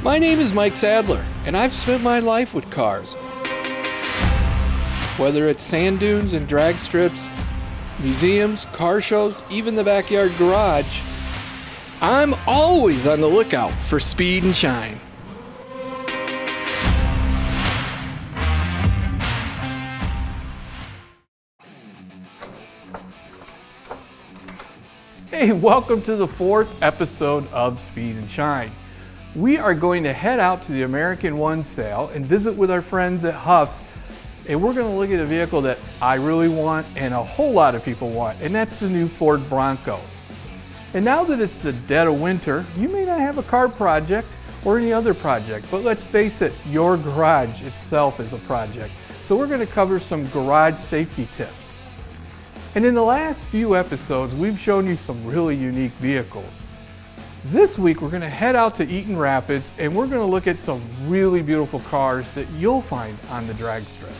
My name is Mike Sadler, and I've spent my life with cars. Whether it's sand dunes and drag strips, museums, car shows, even the backyard garage, I'm always on the lookout for speed and shine. Hey, welcome to the 4th episode of Speed and Shine. We are going to head out to the American One sale and visit with our friends at Huff's, and we're going to look at a vehicle that I really want and a whole lot of people want, and that's the new Ford Bronco. And now that it's the dead of winter, you may not have a car project or any other project, but let's face it, your garage itself is a project. So we're going to cover some garage safety tips. And in the last few episodes, we've shown you some really unique vehicles. This week, we're going to head out to Eaton Rapids and we're going to look at some really beautiful cars that you'll find on the drag strip.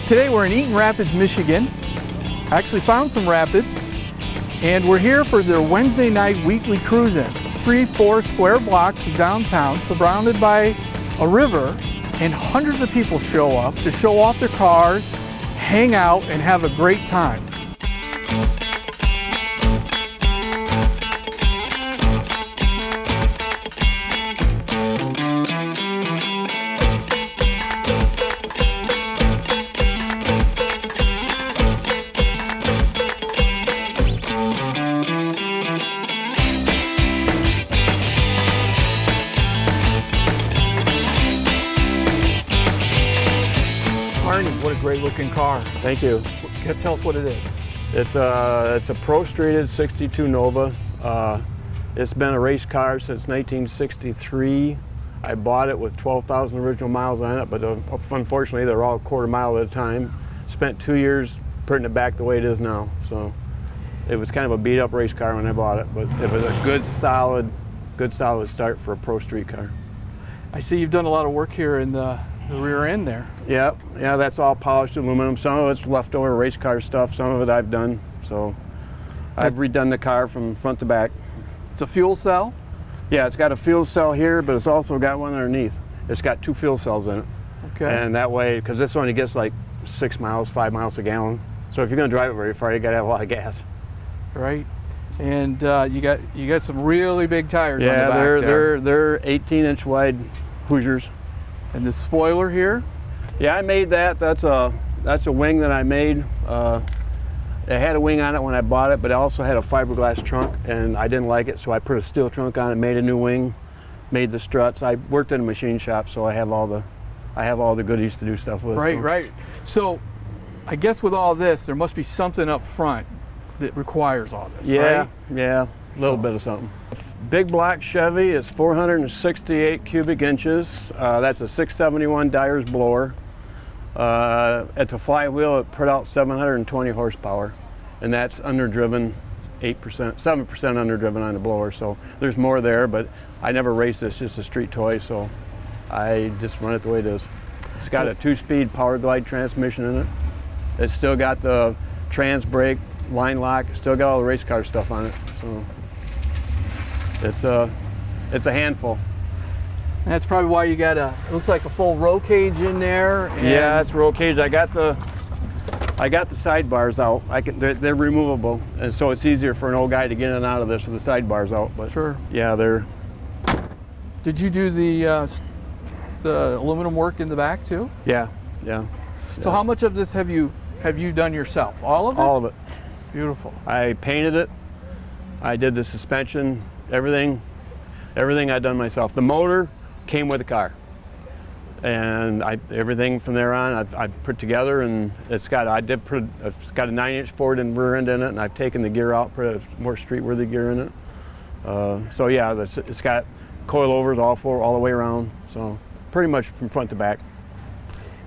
Today we're in Eaton Rapids, Michigan. I actually found some rapids, and we're here for their Wednesday night weekly cruise-in. 3-4 square blocks of downtown, surrounded by a river, and hundreds of people show up to show off their cars, hang out, and have a great time. What a great looking car. Thank you. Tell us what it is. It's a pro-streeted 62 Nova. It's been a race car since 1963. I bought it with 12,000 original miles on it, but unfortunately they're all a quarter mile at a time. Spent 2 years putting it back the way it is now. So it was kind of a beat up race car when I bought it, but it was a good solid start for a pro street car. I see you've done a lot of work here in the rear end there. Yeah, that's all polished aluminum. Some of it's leftover race car stuff, some of it I've done. So I've redone the car from front to back. It's a fuel cell? Yeah, it's got a fuel cell here, but it's also got one underneath. It's got 2 fuel cells in it. Okay. And that way, because this only gets like 6 miles, 5 miles a gallon. So if you're going to drive it very far, you got to have a lot of gas. Right. And you got some really big tires on the back they're 18-inch wide Hoosiers. And the spoiler here? Yeah, I made that. That's a wing that I made. It had a wing on it when I bought it, but it also had a fiberglass trunk, and I didn't like it, so I put a steel trunk on it, made a new wing, made the struts. I worked in a machine shop, so I have all the goodies to do stuff with. Right. So I guess with all this, there must be something up front that requires all this, right? Yeah, a little bit of something. Big black Chevy, it's 468 cubic inches. That's a 671 Dyer's blower. At the flywheel, it put out 720 horsepower, and that's underdriven 7% underdriven on the blower. So there's more there, but I never race this, just a street toy, so I just run it the way it is. It's got a 2-speed power glide transmission in it. It's still got the trans brake, line lock, still got all the race car stuff on it. So it's a handful. And that's probably why you got it looks like a full roll cage in there. And yeah, it's roll cage. I got the sidebars out. They're removable, and so it's easier for an old guy to get in and out of this with the sidebars out. But sure. Yeah, they're. Did you do the aluminum work in the back too? Yeah. So how much of this have you done yourself? All of it? All of it. Beautiful. I painted it. I did the suspension, everything I've done myself. The motor came with the car, and everything from there on I put together, and it's got a 9-inch forward and rear end in it, and I've taken the gear out, put a more street-worthy gear in it. So yeah, it's got coilovers all the way around, so pretty much from front to back.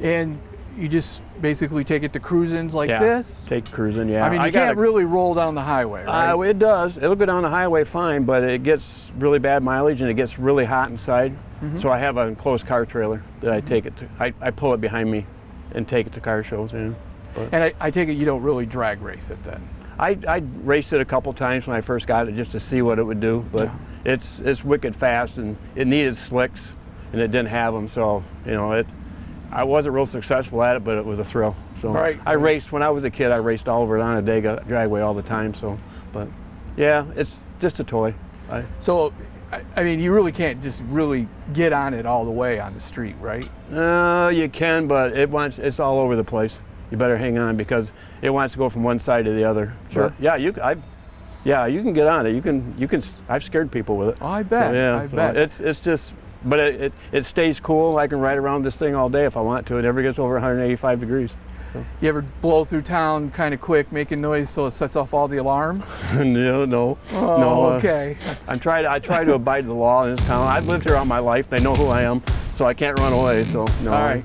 And you just basically take it to cruising like Yeah, this? take cruising, yeah. I mean, you can't really roll down the highway, right? It does. It'll go down the highway fine, but it gets really bad mileage and it gets really hot inside. So I have an enclosed car trailer that I take it to. I pull it behind me and take it to car shows. Yeah. And I take it you don't really drag race it then? I raced it a couple times when I first got it just to see what it would do, but it's wicked fast, and it needed slicks and it didn't have them, so I wasn't real successful at it, but it was a thrill. So I raced when I was a kid. I raced all over Onondaga Dragway all the time. So, but yeah, it's just a toy. So, I mean, you really can't just really get on it all the way on the street, right? You can, but it's all over the place. You better hang on because it wants to go from one side to the other. Sure. But yeah, you can get on it. You can. I've scared people with it. Oh, I bet. So, yeah, I bet. It's just. But it stays cool. I can ride around this thing all day if I want to. It never gets over 185 degrees. So. You ever blow through town kind of quick, making noise so it sets off all the alarms? No. Oh, no. Okay. I try to abide the law in this town. I've lived here all my life. They know who I am, so I can't run away. So no. All right.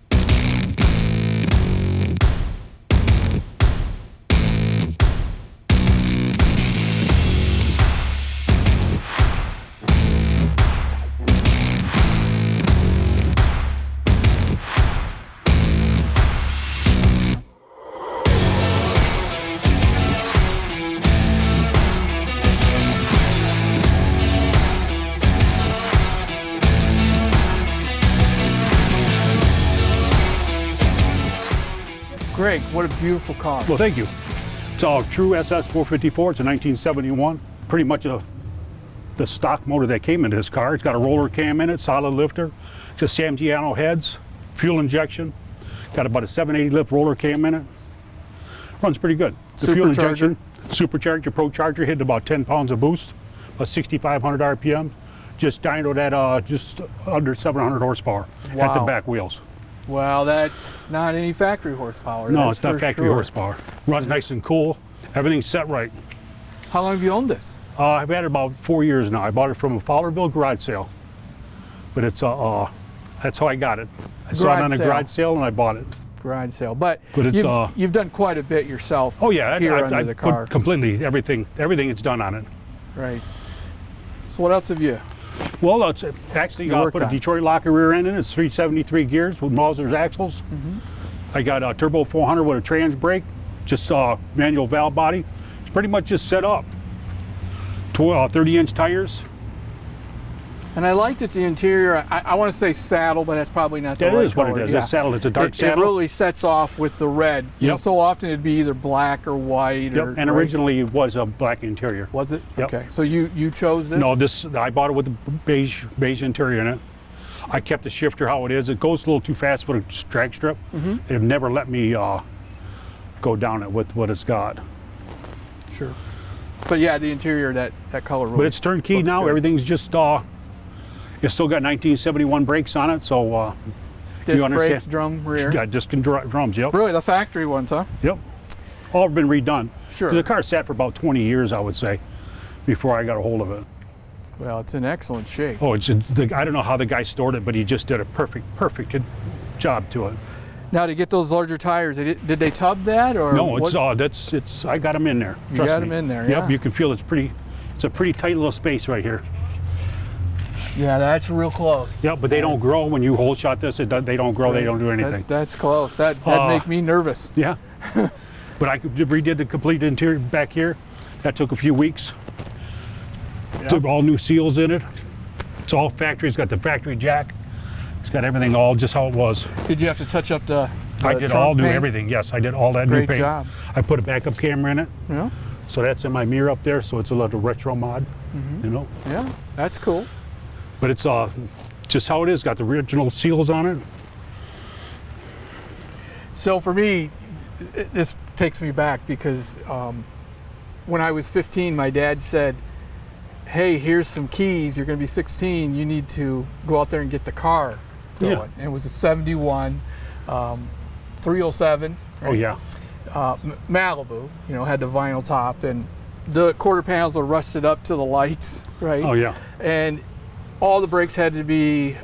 Greg, what a beautiful car. Well, thank you. It's a true SS-454. It's a 1971. Pretty much the stock motor that came in this car. It's got a roller cam in it, solid lifter, just Samgiano heads, fuel injection. Got about a 780 lift roller cam in it. Runs pretty good. The fuel injection, supercharger, ProCharger, hitting about 10 pounds of boost, about 6,500 RPM. Just dynoed at just under 700 horsepower at the back wheels. Well, that's not any factory horsepower. No, it's not factory horsepower. Runs nice and cool. Everything's set right. How long have you owned this? I've had it about 4 years now. I bought it from a Fowlerville garage sale. But it's that's how I got it. I saw it on a garage sale and I bought it. Garage sale. But it's, you've done quite a bit yourself. Oh yeah, here I under the car. Put completely everything it's done on it. Right. So what else have you? Well, it's actually put a Detroit locker rear end in it. It's 373 gears with Mauser's axles. I got a turbo 400 with a trans brake, just manual valve body. It's pretty much just set up. 30-inch tires. And I liked it, the interior. I want to say saddle, but that's probably not the right color. That is what it is. Yeah. It's saddle. It's a dark saddle. It really sets off with the red. You know, so often it'd be either black or white. Yep. And originally it was a black interior. Was it? Yep. Okay. So you chose this? No, I bought it with the beige interior in it. I kept the shifter how it is. It goes a little too fast for a drag strip. They've never let me go down it with what it's got. Sure. But yeah, the interior, that color really. But it's turnkey now. Good. Everything's just. It's still got 1971 brakes on it, so. Disc brakes, drum rear. Yeah, disc and drums. Yep. Really, the factory ones, huh? Yep. All been redone. Sure. The car sat for about 20 years, I would say, before I got a hold of it. Well, it's in excellent shape. Oh, I don't know how the guy stored it, but he just did a perfect job to it. Now, to get those larger tires, did they tub that or? No, it's I got them in there. You got them in there, yeah. Yep, you can feel it's a pretty tight little space right here. Yeah, that's real close. Yep, but they don't grow when you whole shot this. They don't grow. Right. They don't do anything. That's close. That'd make me nervous. Yeah, but I redid the complete interior back here. That took a few weeks. Took all new seals in it. It's all factory. It's got the factory jack. It's got everything all just how it was. Did you have to touch up the I did all new everything. Yes, I did all that new paint. Great job. I put a backup camera in it. Yeah. So that's in my mirror up there. So it's a little retro mod. You know. Yeah, that's cool. But it's just how it is. Got the original seals on it. So for me, this takes me back because when I was 15, my dad said, hey, here's some keys. You're going to be 16. You need to go out there and get the car going. Yeah. And it was a 71 307. Right? Oh, yeah. Malibu, had the vinyl top. And the quarter panels are rusted up to the lights, right? Oh, yeah. And all the brakes had to be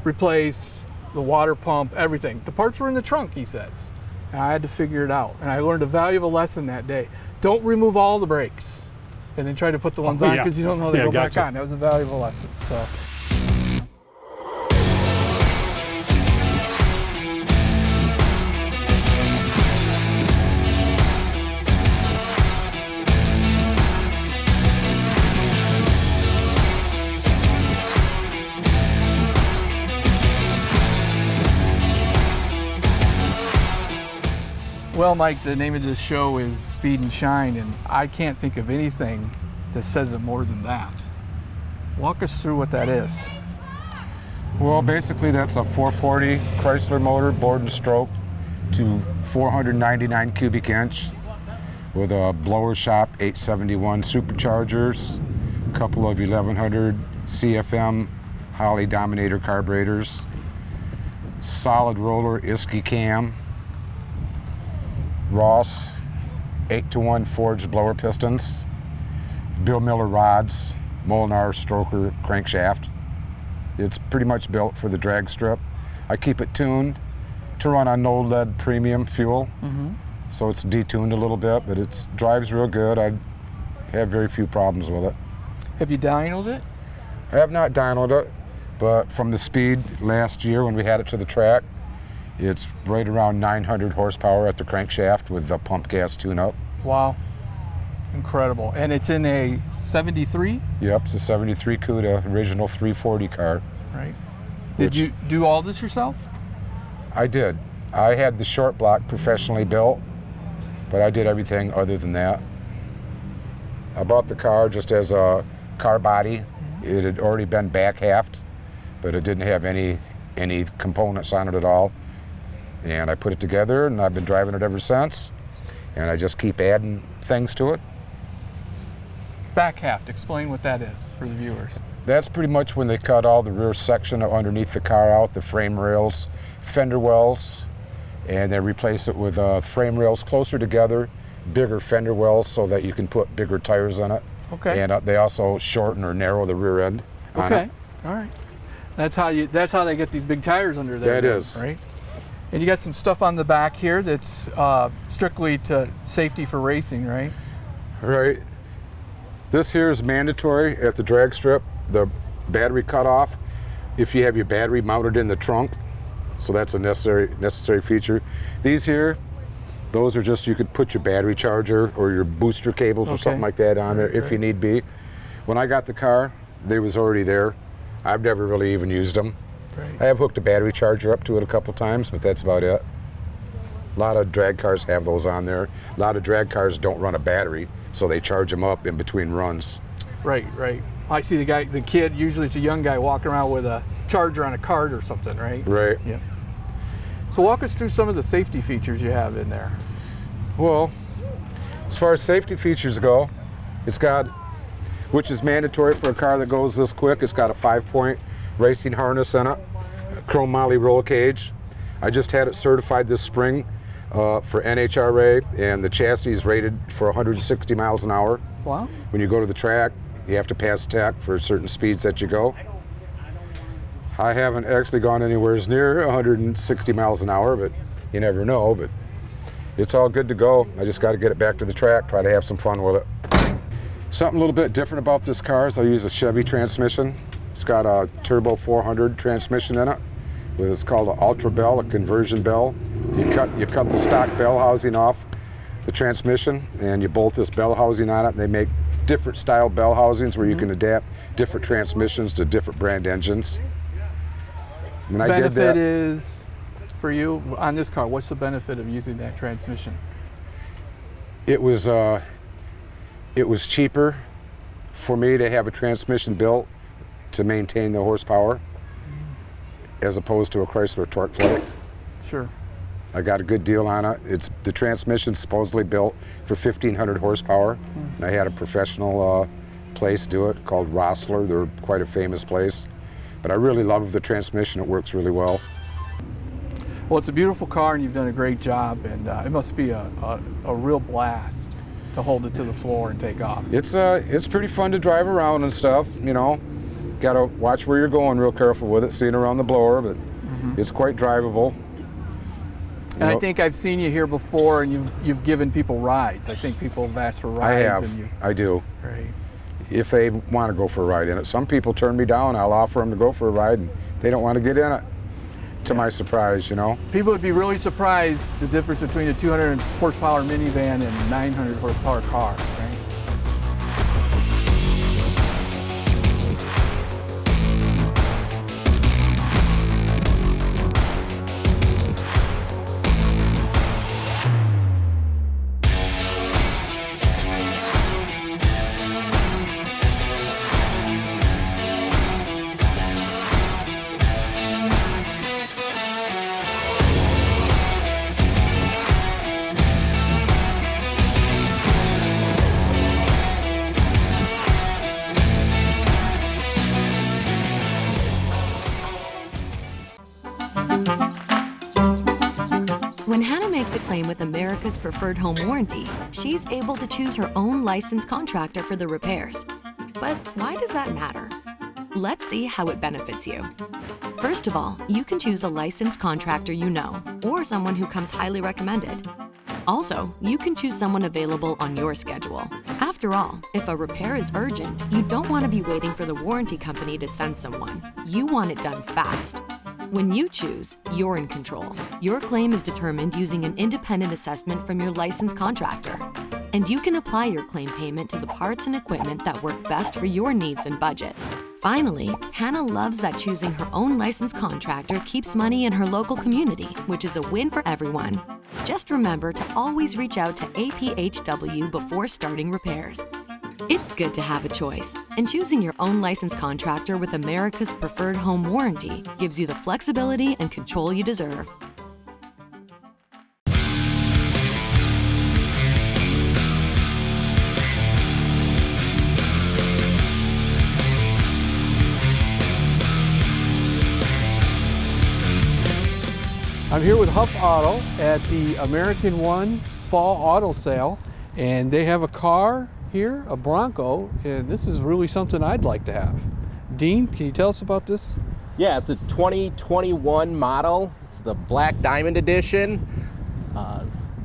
replaced. the water pump, everything. The parts were in the trunk, he says. And I had to figure it out. And I learned a valuable lesson that day. Don't remove all the brakes and then try to put the ones on because you don't know they go back on. That was a valuable lesson. So. Well, Mike, the name of this show is Speed and Shine, and I can't think of anything that says it more than that. Walk us through what that is. Well, basically that's a 440 Chrysler motor, bored and stroked to 499 cubic inch with a blower shop 871 superchargers, a couple of 1100 CFM Holley Dominator carburetors, solid roller Isky cam, Ross 8-to-1 forged blower pistons, Bill Miller rods, Molnar stroker crankshaft. It's pretty much built for the drag strip. I keep it tuned to run on no lead premium fuel, so it's detuned a little bit, but it drives real good. I have very few problems with it. Have you dynoed it? I have not dynoed it, but from the speed last year when we had it to the track, it's right around 900 horsepower at the crankshaft with the pump gas tune-up. Wow, incredible. And it's in a 73? Yep, it's a 73 Cuda, original 340 car. Right. Did you do all this yourself? I did. I had the short block professionally built, but I did everything other than that. I bought the car just as a car body. It had already been back halved, but it didn't have any components on it at all. And I put it together, and I've been driving it ever since. And I just keep adding things to it. Back half, explain what that is for the viewers. That's pretty much when they cut all the rear section underneath the car out, the frame rails, fender wells, and they replace it with frame rails closer together, bigger fender wells so that you can put bigger tires on it. Okay. And they also shorten or narrow the rear end on it. All right. That's how they get these big tires under there. That is. Right? And you got some stuff on the back here that's strictly to safety for racing, right? Right. This here is mandatory at the drag strip, the battery cutoff. If you have your battery mounted in the trunk, so that's a necessary feature. These here, those are just, you could put your battery charger or your booster cables or something like that on there if you need be. When I got the car, they was already there. I've never really even used them. Right. I have hooked a battery charger up to it a couple times, but that's about it. A lot of drag cars have those on there. A lot of drag cars don't run a battery, so they charge them up in between runs. Right. I see the kid, usually it's a young guy, walking around with a charger on a cart or something, right? Right. Yeah. So walk us through some of the safety features you have in there. Well, as far as safety features go, it's got, which is mandatory for a car that goes this quick, it's got a 5-point racing harness in it, a chrome moly roll cage. I just had it certified this spring for NHRA, and the chassis is rated for 160 miles an hour. Wow. When you go to the track, you have to pass tech for certain speeds that you go. I haven't actually gone anywhere near 160 miles an hour, but you never know. But it's all good to go. I just got to get it back to the track, try to have some fun with it. Something a little bit different about this car is I use a Chevy transmission. It's got a turbo 400 transmission in it. It's called an Ultra Bell, a conversion bell. You cut the stock bell housing off the transmission, and you bolt this bell housing on it. And they make different style bell housings where you can adapt different transmissions to different brand engines. And The I did that. benefit is, for you, on this car, what's the benefit of using that transmission? It was cheaper for me to have a transmission built to maintain the horsepower as opposed to a Chrysler torque plate. Sure. I got a good deal on it. The transmission's supposedly built for 1,500 horsepower. And I had a professional place do it called Rossler. They're quite a famous place. But I really love the transmission. It works really well. Well, it's a beautiful car, and you've done a great job, and it must be a real blast to hold it to the floor and take off. It's pretty fun to drive around and stuff, you know. Got to watch where you're going real careful with it, seeing around the blower, but It's quite drivable. And I think I've seen you here before, and you've given people rides. I think people have asked for rides. I have. And I do. Right. If they want to go for a ride in it. Some people turn me down. I'll offer them to go for a ride, and they don't want to get in it. To my surprise, you know. People would be really surprised the difference between a 200 horsepower minivan and a 900 horsepower car, right? When Hannah makes a claim with America's Preferred Home Warranty, she's able to choose her own licensed contractor for the repairs. But why does that matter? Let's see how it benefits you. First of all, you can choose a licensed contractor you know, or someone who comes highly recommended. Also, you can choose someone available on your schedule. After all, if a repair is urgent, you don't want to be waiting for the warranty company to send someone. You want it done fast. When you choose, you're in control. Your claim is determined using an independent assessment from your licensed contractor. And you can apply your claim payment to the parts and equipment that work best for your needs and budget. Finally, Hannah loves that choosing her own licensed contractor keeps money in her local community, which is a win for everyone. Just remember to always reach out to APHW before starting repairs. It's good to have a choice, and choosing your own licensed contractor with America's Preferred Home Warranty gives you the flexibility and control you deserve. I'm here with Huff Auto at the American One Fall Auto Sale, and they have a car here, a Bronco, and this is really something I'd like to have. Dean, can you tell us about this? Yeah, it's a 2021 model. It's the Black Diamond Edition.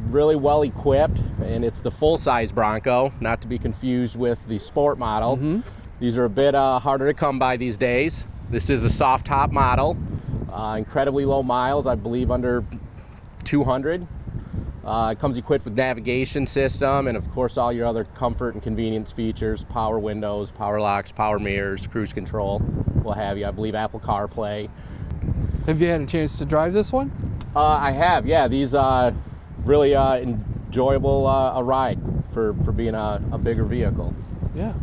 Really well equipped, and it's the full-size Bronco, not to be confused with the sport model. These are a bit harder to come by these days. This is the soft top model. Incredibly low miles, I believe under 200. It comes equipped with navigation system and of course all your other comfort and convenience features, power windows, power locks, power mirrors, cruise control, what have you. I believe Apple CarPlay. Have you had a chance to drive this one? I have, yeah. These really enjoyable a ride for being a bigger vehicle. Yeah.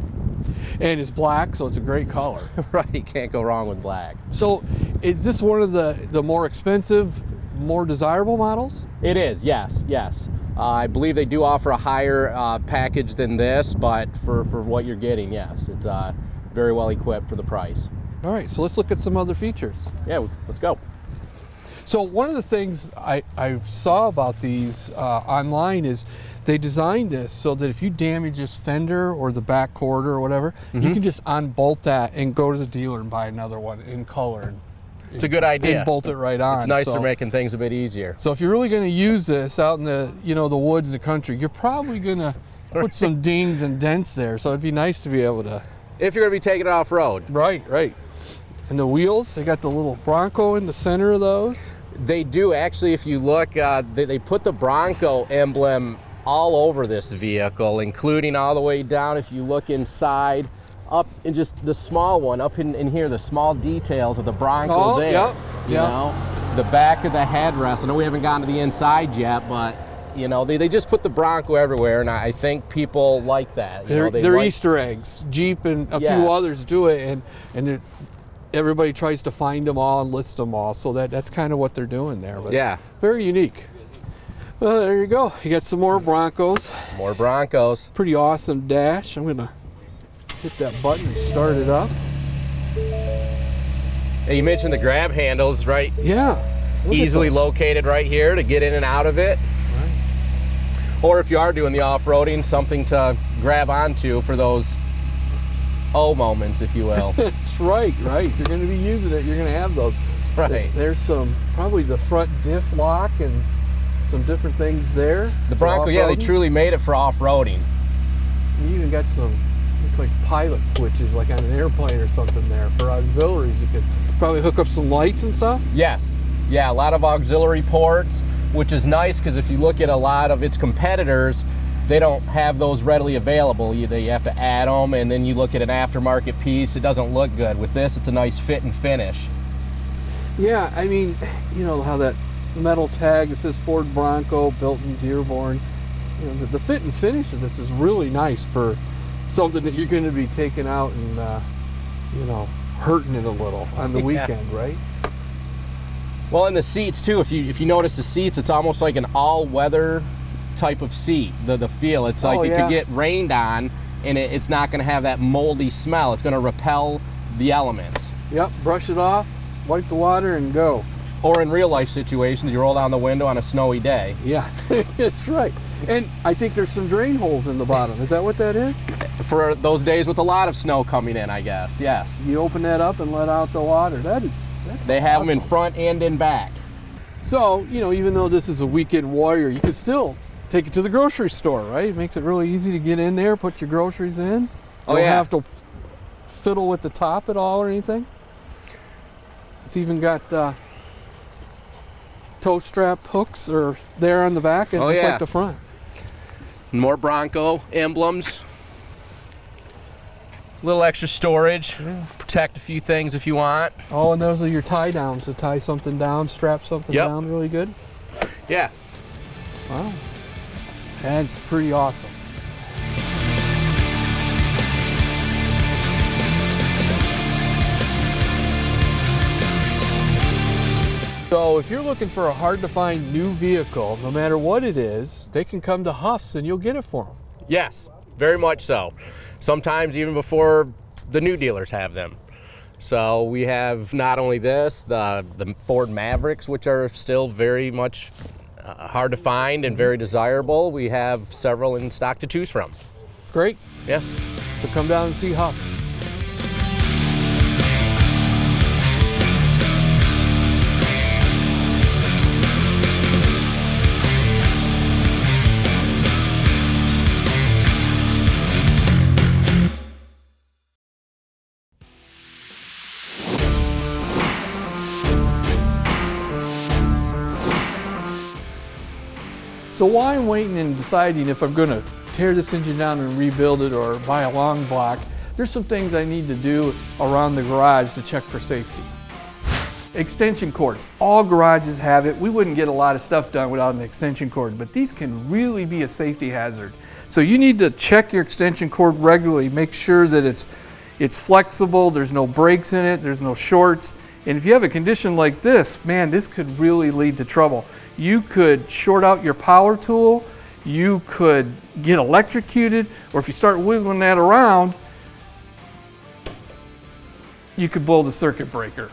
And it's black, so it's a great color. Right, can't go wrong with black. So is this one of the more expensive, more desirable models? It is, yes. I believe they do offer a higher package than this, but for what you're getting, yes, it's very well equipped for the price. All right, so let's look at some other features. Yeah, let's go. So one of the things I saw about these online is they designed this so that if you damage this fender or the back quarter or whatever, you can just unbolt that and go to the dealer and buy another one in color. It's a good idea. And bolt it right on. It's nice for making things a bit easier. So if you're really going to use this out in the the woods and the country, you're probably going to put some dings and dents there. So it'd be nice to be able to. If you're going to be taking it off road. Right. And the wheels, they got the little Bronco in the center of those. They do actually. If you look, they put the Bronco emblem all over this vehicle, including all the way down. If you look inside, up in just the small one, up in here, the small details of the Bronco there. Yep. You know, the back of the headrest. I know we haven't gotten to the inside yet, but they just put the Bronco everywhere, and I think people like that. They're like Easter eggs. Jeep and a few others do it, and everybody tries to find them all and list them all. So that's kind of what they're doing there. But yeah, very unique. Well, there you go. You got some more Broncos. More Broncos. Pretty awesome dash. I'm gonna hit that button and start it up. Hey, you mentioned the grab handles, right? Yeah. Easily located right here to get in and out of it. Right. Or if you are doing the off-roading, something to grab onto for those oh moments, if you will. That's right. If you're going to be using it, you're going to have those. Right. There's probably the front diff lock and some different things there. The Bronco, yeah, they off-roading. truly made it for off-roading. You even got some, look like pilot switches, like on an airplane or something there for auxiliaries. You could probably hook up some lights and stuff. Yes, yeah, a lot of auxiliary ports, which is nice because if you look at a lot of its competitors, they don't have those readily available. You have to add them, and then you look at an aftermarket piece, it doesn't look good. With this, it's a nice fit and finish. Yeah, I mean, you know how that metal tag, it says Ford Bronco, built in Dearborn. You know, the fit and finish of this is really nice for something that you're going to be taking out and, you know, hurting it a little on the weekend, right? Well, and the seats too, if you notice the seats, it's almost like an all-weather type of seat, the feel. It's like it could get rained on, and it's not going to have that moldy smell. It's going to repel the elements. Yep, brush it off, wipe the water, and go. Or in real life situations, you roll down the window on a snowy day. Yeah, that's right. And I think there's some drain holes in the bottom. Is that what that is? For those days with a lot of snow coming in, I guess, yes. You open that up and let out the water. That's They have awesome. them in front and in back. So, you know, even though this is a weekend warrior, you can still take it to the grocery store, right? It makes it really easy to get in there, put your groceries in. You Oh, don't yeah. have to fiddle with the top at all or anything. It's even got toe strap hooks are there on the back, and just like the front. More Bronco emblems. Little extra storage. Protect a few things if you want. Oh, and those are your tie downs to tie something down, strap something down really good. Yeah. Wow. That's pretty awesome. So if you're looking for a hard to find new vehicle, no matter what it is, they can come to Huff's and you'll get it for them. Yes, very much so. Sometimes even before the new dealers have them. So we have not only this, the Ford Mavericks, which are still very much hard to find and very desirable. We have several in stock to choose from. Great. Yeah. So come down and see Huff's. So while I'm waiting and deciding if I'm going to tear this engine down and rebuild it or buy a long block, there's some things I need to do around the garage to check for safety. Extension cords. All garages have it. We wouldn't get a lot of stuff done without an extension cord, but these can really be a safety hazard. So you need to check your extension cord regularly, make sure that it's flexible, there's no breaks in it, there's no shorts. And if you have a condition like this, man, this could really lead to trouble. You could short out your power tool, you could get electrocuted, or if you start wiggling that around, you could blow the circuit breaker.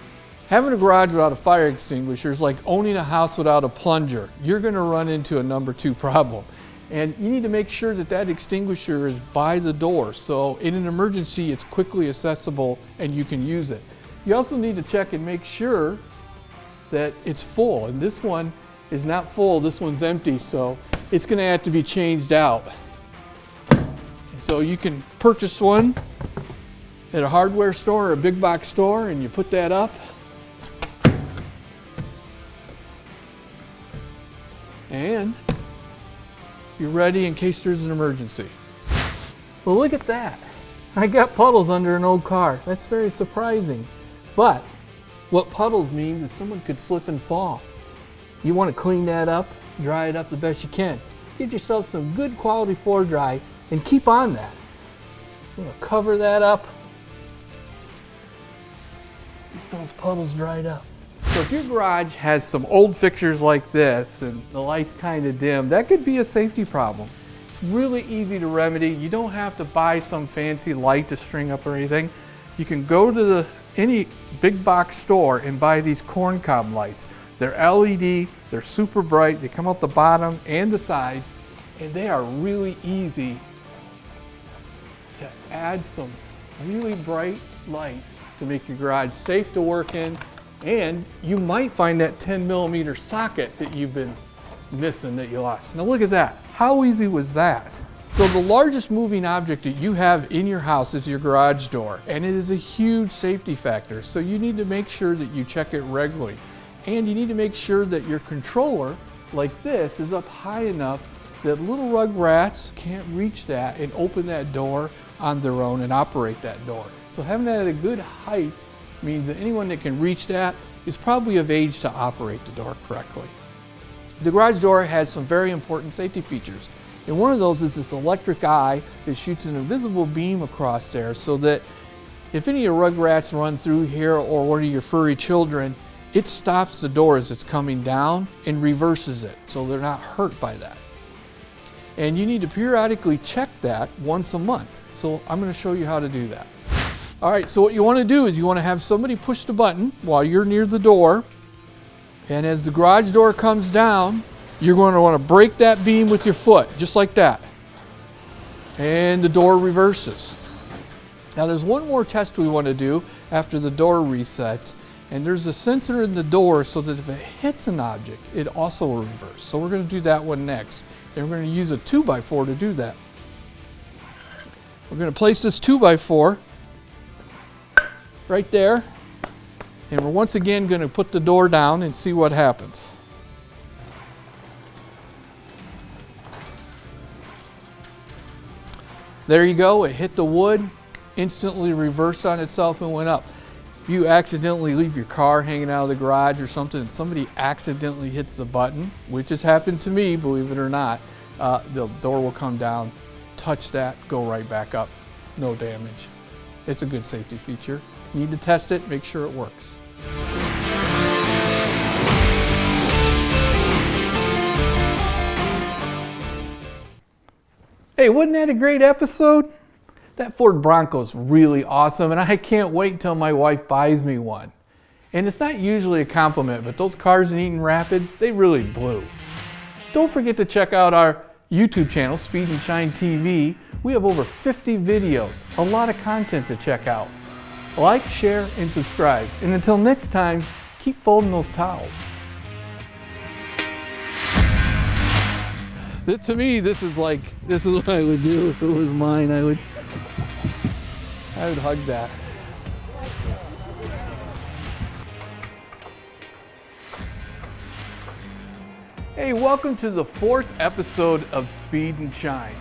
Having a garage without a fire extinguisher is like owning a house without a plunger. You're going to run into a number 2 problem. And you need to make sure that that extinguisher is by the door, so in an emergency it's quickly accessible and you can use it. You also need to check and make sure that it's full, and this one is not full, this one's empty, so it's going to have to be changed out. So you can purchase one at a hardware store or a big box store, and you put that up. And you're ready in case there's an emergency. Well, look at that. I got puddles under an old car. That's very surprising. But what puddles means is someone could slip and fall. You want to clean that up, dry it up the best you can. Get yourself some good quality floor dry and keep on that. You know, cover that up. Get those puddles dried up. So if your garage has some old fixtures like this and the light's kind of dim, that could be a safety problem. It's really easy to remedy. You don't have to buy some fancy light to string up or anything. You can go to any big box store and buy these corn cob lights. They're LED, they're super bright, they come out the bottom and the sides, and they are really easy to add some really bright light to make your garage safe to work in, and you might find that 10mm socket that you've been missing that you lost. Now look at that. How easy was that? So the largest moving object that you have in your house is your garage door, and it is a huge safety factor. So you need to make sure that you check it regularly. And you need to make sure that your controller, like this, is up high enough that little rug rats can't reach that and open that door on their own and operate that door. So having that at a good height means that anyone that can reach that is probably of age to operate the door correctly. The garage door has some very important safety features. And one of those is this electric eye that shoots an invisible beam across there so that if any of your rug rats run through here or one of your furry children, it stops the door as it's coming down and reverses it so they're not hurt by that. And you need to periodically check that once a month. So I'm going to show you how to do that. All right, so what you want to do is you want to have somebody push the button while you're near the door. And as the garage door comes down, you're going to want to break that beam with your foot, just like that. And the door reverses. Now there's one more test we want to do after the door resets. And there's a sensor in the door so that if it hits an object, it also will reverse. So we're going to do that one next. And we're going to use a 2x4 to do that. We're going to place this 2x4 right there. And we're once again going to put the door down and see what happens. There you go, it hit the wood, instantly reversed on itself and went up. If you accidentally leave your car hanging out of the garage or something and somebody accidentally hits the button, which has happened to me, believe it or not, the door will come down, touch that, go right back up, no damage. It's a good safety feature. You need to test it, make sure it works. Hey, wasn't that a great episode? That Ford Bronco is really awesome, and I can't wait until my wife buys me one. And it's not usually a compliment, but those cars in Eaton Rapids, they really blew. Don't forget to check out our YouTube channel, Speed and Shine TV. We have over 50 videos, a lot of content to check out. Like, share, and subscribe. And until next time, keep folding those towels. To me, this is what I would do if it was mine. I would hug that. Hey, welcome to the 4th episode of Speed and Shine.